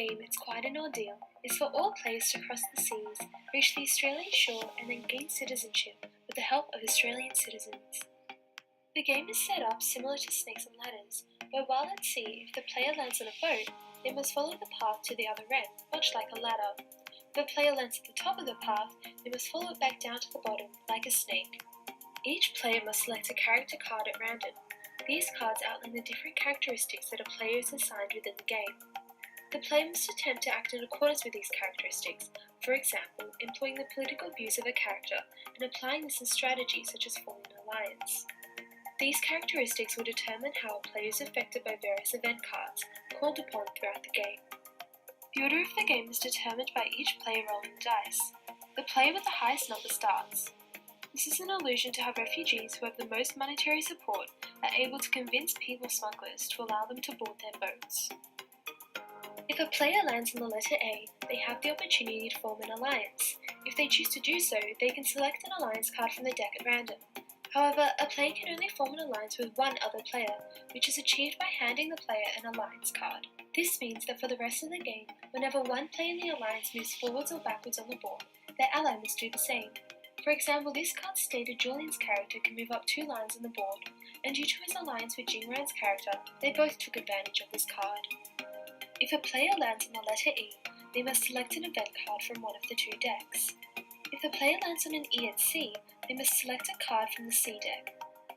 game, it's quite an ordeal, is for all players to cross the seas, reach the Australian shore and then gain citizenship with the help of Australian citizens. The game is set up similar to Snakes and Ladders, where while at sea, if the player lands on a boat, they must follow the path to the other end, much like a ladder. If a player lands at the top of the path, they must follow it back down to the bottom, like a snake. Each player must select a character card at random. These cards outline the different characteristics that a player is assigned within the game. The player must attempt to act in accordance with these characteristics, for example, employing the political views of a character and applying this in strategies such as forming an alliance. These characteristics will determine how a player is affected by various event cards called upon throughout the game. The order of the game is determined by each player rolling the dice. The player with the highest number starts. This is an allusion to how refugees who have the most monetary support are able to convince people smugglers to allow them to board their boats. If a player lands on the letter A, they have the opportunity to form an alliance. If they choose to do so, they can select an alliance card from the deck at random. However, a player can only form an alliance with one other player, which is achieved by handing the player an alliance card. This means that for the rest of the game, whenever one player in the alliance moves forwards or backwards on the board, their ally must do the same. For example, this card stated Julian's character can move up 2 lines on the board, and due to his alliance with Jingran's character, they both took advantage of this card. If a player lands on the letter E, they must select an event card from one of the 2 decks. If a player lands on an E at C, they must select a card from the C deck.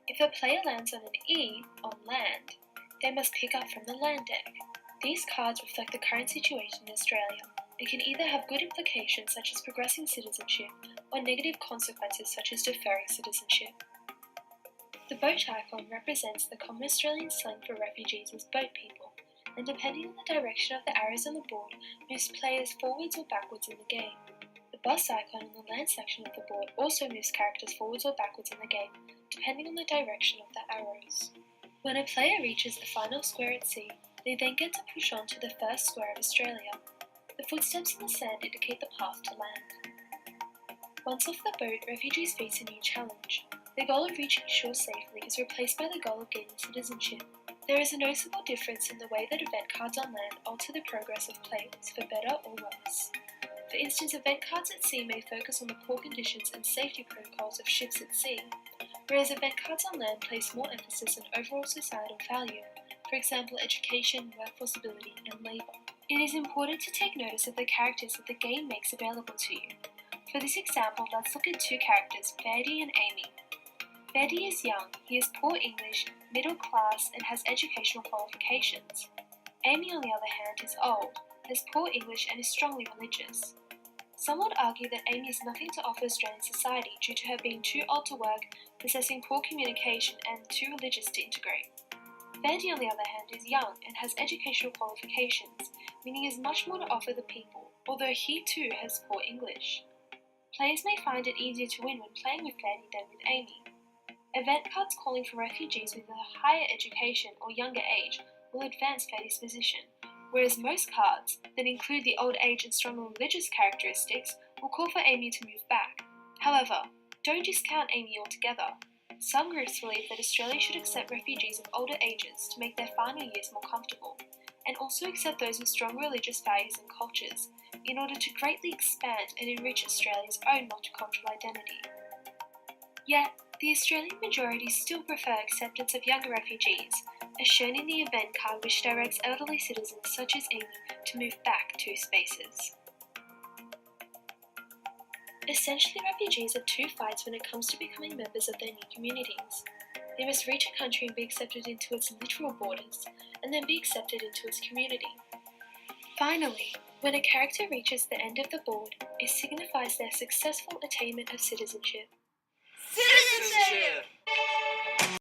If a player lands on an E on land, they must pick up from the land deck. These cards reflect the current situation in Australia and can either have good implications such as progressing citizenship or negative consequences such as deferring citizenship. The boat icon represents the common Australian slang for refugees as boat people, and depending on the direction of the arrows on the board, moves players forwards or backwards in the game. The bus icon in the land section of the board also moves characters forwards or backwards in the game, depending on the direction of the arrows. When a player reaches the final square at sea, they then get to push on to the first square of Australia. The footsteps in the sand indicate the path to land. Once off the boat, refugees face a new challenge. The goal of reaching shore safely is replaced by the goal of gaining citizenship. There is a noticeable difference in the way that event cards on land alter the progress of players, for better or worse. For instance, event cards at sea may focus on the poor conditions and safety protocols of ships at sea, whereas event cards on land place more emphasis on overall societal value, for example, education, workforce ability, and labour. It is important to take notice of the characters that the game makes available to you. For this example, let's look at 2 characters, Verdi and Amy. Verdi is young, he is poor English, middle class, and has educational qualifications. Amy, on the other hand, is old, has poor English, and is strongly religious. Some would argue that Amy has nothing to offer Australian society due to her being too old to work, possessing poor communication, and too religious to integrate. Verdi, on the other hand, is young and has educational qualifications, meaning he has much more to offer the people, although he too has poor English. Players may find it easier to win when playing with Verdi than with Amy. Event cards calling for refugees with a higher education or younger age will advance Verdi's position, whereas most cards that include the old age and strong religious characteristics will call for Amy to move back. However, don't discount Amy altogether. Some groups believe that Australia should accept refugees of older ages to make their final years more comfortable, and also accept those with strong religious values and cultures, in order to greatly expand and enrich Australia's own multicultural identity. Yet, the Australian majority still prefer acceptance of younger refugees, as shown in the event card which directs elderly citizens such as Amy to move back 2 spaces. Essentially, refugees have 2 fights when it comes to becoming members of their new communities. They must reach a country and be accepted into its literal borders, and then be accepted into its community. Finally, when a character reaches the end of the board, it signifies their successful attainment of citizenship. Citizenship!